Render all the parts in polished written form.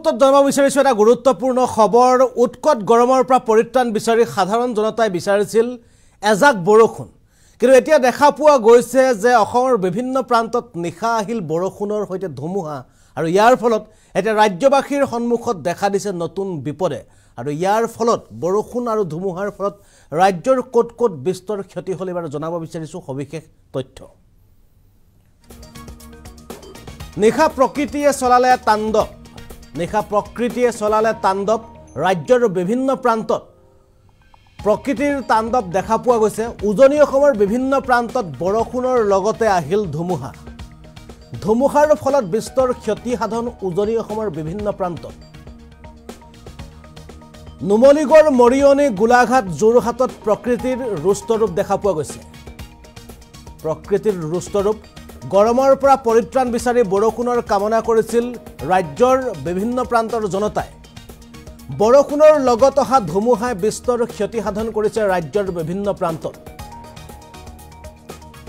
মুহূৰ্তত জানিব বিচাৰিছো এটা গুৰুত্বপূৰ্ণ খবৰ উৎকট গৰমৰ পৰা পৰিত্ৰাণ বিচাৰি সাধাৰণ জনতাই বিচাৰিছিল এজাক বৰষুণ কিন্তু এতিয়া দেখা পোৱা গৈছে যে অসমৰ বিভিন্ন প্ৰান্তত নিশা আহিল বৰষুণৰ সৈতে ধুমুহা আৰু ইয়াৰ ফলত এতিয়া ৰাজ্যবাসীৰ সন্মুখত দেখা দিছে নতুন বিপদে আৰু ইয়াৰ ফলত বৰষুণ আৰু ধুমুহাৰ ফলত ৰাজ্যৰ কোট কোট বিস্তৰ ক্ষতি হল এবাৰ জনাব বিচাৰিছো সবিশেষ তথ্য নিশা প্ৰকৃতিয়ে চলালে তাণ্ডৱ নিশা প্ৰকৃতিয়ে চলালে তাণ্ডৱ ৰাজ্যৰ বিভিন্ন প্ৰান্তত প্ৰকৃতিৰ তাণ্ডৱ দেখা পোৱা গৈছে উজনি অসমৰ বিভিন্ন প্ৰান্তত বৰষুণৰ লগতে আহিল ধুমুহা ধুমুহাৰ ফলত বিস্তৰ ক্ষতি সাধন উজনি অসমৰ বিভিন্ন প্ৰান্তত নুমলীগড় মৰিয়নি গোলাঘাট যোৰহাটত প্ৰকৃতিৰ ৰুষ্টৰূপ দেখা পোৱা গৈছে প্ৰকৃতিৰ ৰুষ্টৰূপ গৰমৰ পৰা পৰিত্ৰাণ বিচাৰি বৰষুণৰ কামনা কৰিছিল ৰাজ্যৰ বিভিন্ন প্ৰান্তৰ জনতাই বৰষুণৰ লগত অহা ধুমুহাই বিস্তৰ ক্ষতি সাধন কৰিছে ৰাজ্যৰ বিভিন্ন প্ৰান্তত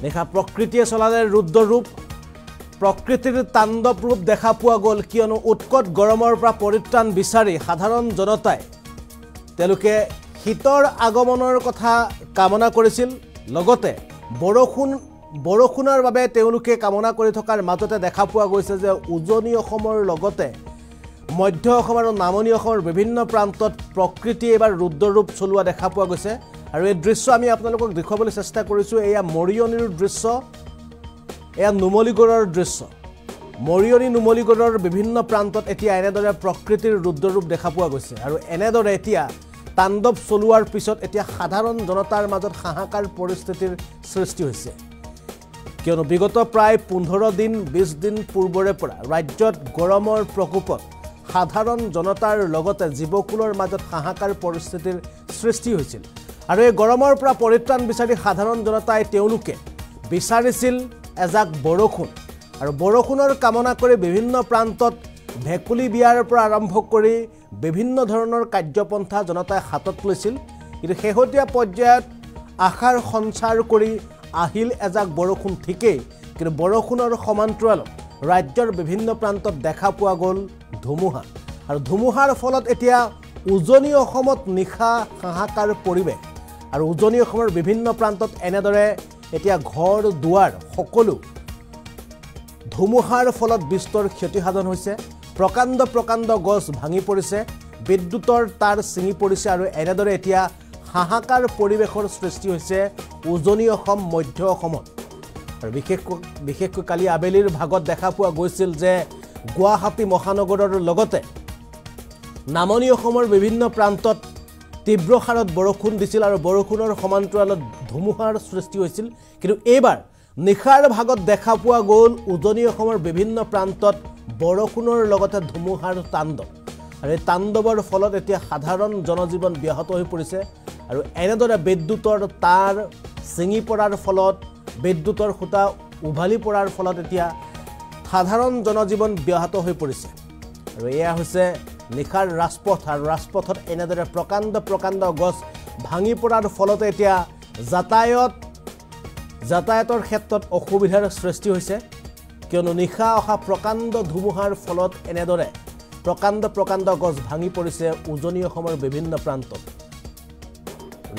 নিশা প্ৰকৃতিয়ে চলালে ৰুদ্ৰৰূপ প্ৰকৃতিৰ তাণ্ডৱ ৰূপ দেখা পোৱা গ'ল কিয়নো উৎকট গৰমৰ পৰা পৰিত্ৰাণ বিচাৰি সাধাৰণ জনতাই তেওঁলোকে শীতৰ আগমনৰ কথা কামনা কৰিছিল লগতে বৰষুণৰ বাবে তেওঁলোকে কামনা কৰি থকাৰ মাজতে দেখা পোৱা গৈছে যে উজনি অসমৰ লগতে মধ্য অসম আৰু নামনি অসমৰ বিভিন্ন প্ৰান্তত প্ৰকৃতি এবাৰ ৰুদ্ৰৰূপ চলোৱা দেখা পোৱা গৈছে আৰু এই দৃশ্য আমি আপোনালোকক দেখুৱাবলৈ চেষ্টা কৰিছো এয়া মৰিয়নিৰ দৃশ্য এয়া নুমলীগড়ৰ দৃশ্য মৰিয়নি নুমলীগড়ৰ বিভিন্ন প্ৰান্তত এতিয়া এনেদৰে প্ৰকৃতিৰ ৰুদ্ৰৰূপ দেখা পোৱা গৈছে আৰু এনেদৰে এতিয়া তাণ্ডৱ চলোৱাৰ পিছত এতিয়া সাধাৰণ জনতাৰ মাজত হাহাকাৰ পৰিস্থিতিৰ সৃষ্টি হৈছে কিয়নো বিগত প্ৰায় 15 দিন 20 দিন পূৰ্বৰে পৰা ৰাজ্যত গৰমৰ প্ৰকোপত সাধাৰণ জনতাৰ লগতে জীৱকুলৰ মাজত হাহাকাৰ পৰিস্থিতিৰ সৃষ্টি হৈছিল আৰু এই গৰমৰ পৰা পৰিত্ৰাণ বিচাৰি সাধাৰণ জনতাই তেওঁলোকে বিচাৰিছিল এজাক বৰষুণ আৰু বৰষুণৰ কামনা কৰি বিভিন্ন প্ৰান্তত ভেকুলী বিয়াৰ পৰা আৰম্ভ কৰি বিভিন্ন ধৰণৰ কাৰ্যপন্থা জনতাই হাতত লৈছিল কিন্তু শেহতীয়া পৰ্যায়ত আশাৰ সঞ্চাৰ কৰি আহিল এজাক বৰষুণ ঠিকেই কিন্তু বৰষুণৰ সমান্তৰালত ৰাজ্যৰ বিভিন্ন প্ৰান্তত দেখা পোৱা গ'ল ধুমুহা আৰু ধুমুহাৰ ফলত এতিয়া উজনি অসমত নিশা হাহাকাৰ পৰিৱেশ আৰু উজনি অসমৰ বিভিন্ন প্ৰান্তত এনেদৰে এতিয়া ঘৰ দুৱাৰ সকলো ধুমুহাৰ ফলত বিস্তৰ ক্ষতি সাধন হৈছে প্ৰকাণ্ড গছ ভাঙি পৰিছে বিদ্যুতৰ তাৰ ছিঙি পৰিছে আৰু এনেদৰে এতিয়া হাহাকাৰ পৰিৱেশৰ সৃষ্টি হৈছে উজনি অসম মধ্য অসমত আৰু বিশেষকৈ কালি আবেলিৰ ভাগত দেখা পোৱা গৈছিল যে গুৱাহাটী মহানগৰৰ লগতে নামনি অসমৰ বিভিন্ন প্ৰান্তত তীব্ৰ হাৰত বৰষুণ দিছিল আৰু বৰষুণৰ সমান্তৰালত ধুমুহাৰ সৃষ্টি হৈছিল কিন্তু এইবাৰ নিশাৰ ভাগত দেখা পোৱা গ'ল উজনি অসমৰ বিভিন্ন প্ৰান্তত বৰষুণৰ লগতে ধুমুহাৰ তাণ্ডৱ আৰু এই তাণ্ডৱৰ ফলত এতিয়া সাধাৰণ জনজীৱন ব্যাহত হৈ পৰিছে আৰু এনেদৰে বিদ্যুতৰ তাৰ ছিঙি পৰাৰ ফলত বিদ্যুতৰ খুঁটা উভালি পৰাৰ ফলত এতিয়া সাধাৰণ জনজীৱন ব্যাহত হৈ পৰিছে আৰু এয়া হৈছে নিশাৰ ৰাজপথ আৰু ৰাজপথত এনেদৰে প্ৰকাণ্ড গছ ভাঙি পৰাৰ ফলত এতিয়া যাতায়াতৰ ক্ষেত্ৰত অসুবিধাৰ সৃষ্টি হৈছে কিয়নো নিশা অহা প্ৰকাণ্ড ধুমুহাৰ ফলত এনেদৰে প্ৰকাণ্ড গছ ভাঙি পৰিছে উজনি অসমৰ বিভিন্ন প্ৰান্তত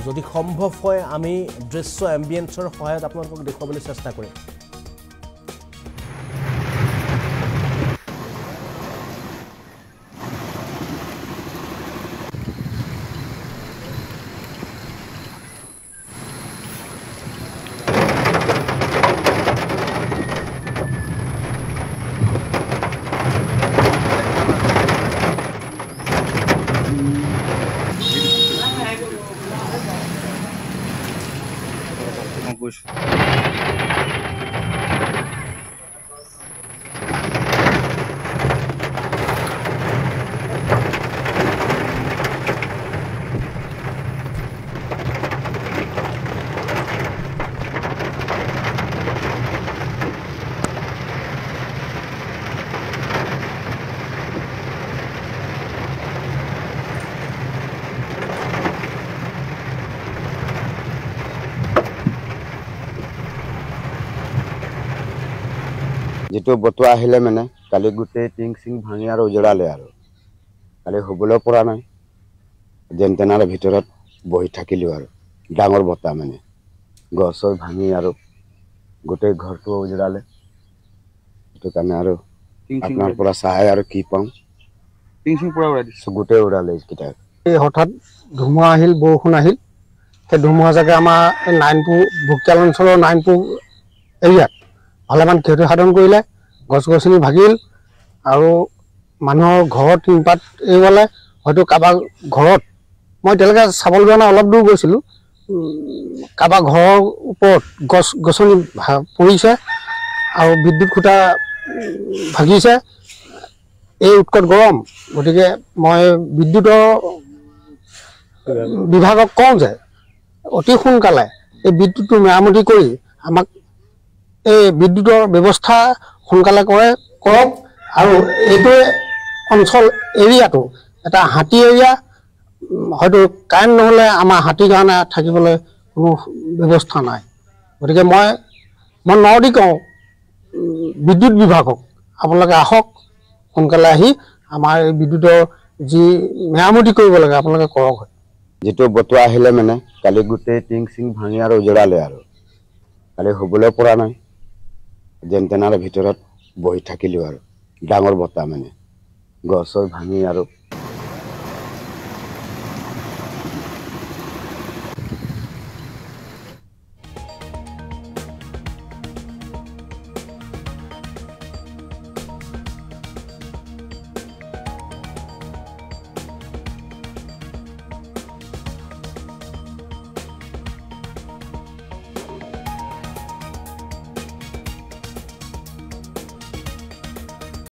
যদি সম্ভৱ হয় আমি দৃশ্য এম্বিয়েন্সৰ সহায়ত আপোনালোকক দেখুৱাবলৈ চেষ্টা কৰিম যেটো বতোৱা আহিলে মানে কালি গুটেই টিং সিং ভাঙি আৰু উজৰালে আৰু কালি শুবলৈ পৰা নাই যেন তেনাৰ ভিতৰত বহি থাকিলোঁ আৰু ডাঙৰ বতাহ মানে গছ ভাঙি আৰু গোটেই ঘৰটো উজৰালে সেইটো কাৰণে আৰু আপোনাৰ পৰা চাই আৰু কি পাওঁ গোটেই উৰালে এইকেইটা এই হঠাৎ ধুমুহা আহিল বৰষুণ আহিল সেই ধুমুহা জাগে আমাৰ নাৰায়ণপুৰ ভোগতাল অঞ্চলৰ নাৰায়ণপুৰ এৰিয়াত ভালেমান ক্ষতি সাধন কৰিলে গছ গছনি ভাগিল আৰু মানুহৰ ঘৰত টিংপাত এৰিবলে হয়তো কাৰোবাৰ ঘৰত মই এতিয়ালৈকে চাবলৈ যোৱা নাই অলপ দূৰ গৈছিলোঁ কাৰোবাৰ ঘৰৰ ওপৰত গছ গছনি পৰিছে আৰু বিদ্যুৎ খুঁটা ভাগিছে এই উৎকট গৰম গতিকে মই বিদ্যুতৰ বিভাগক কওঁ যে অতি সোনকালে এই বিদ্যুৎটো মেৰামতি কৰি আমাক এই বিদ্যুতৰ ব্যৱস্থা সোনকালে কৰক আৰু এইটোৱে অঞ্চল এৰিয়াটো এটা হাতী এৰিয়া হয়তো কাৰেণ্ট নহ'লে আমাৰ হাতীৰ কাৰণে থাকিবলৈ কোনো ব্যৱস্থা নাই গতিকে মই নদি কওঁ বিদ্যুৎ বিভাগক আপোনালোকে আহক সোনকালে আহি আমাৰ এই বিদ্যুতৰ যি মেৰামতি কৰিব লাগে আপোনালোকে কৰক যেটো বতৰা আহিলে মানে কালি গোটেই টিং সিং ভাঙি আৰু উজৰালে আৰু কালি শুবলৈ পৰা নাই যেন তেনাৰ ভিতৰত বহি থাকিলোঁ আৰু ডাঙৰ বতাহ মানে গছ ভাঙি আৰু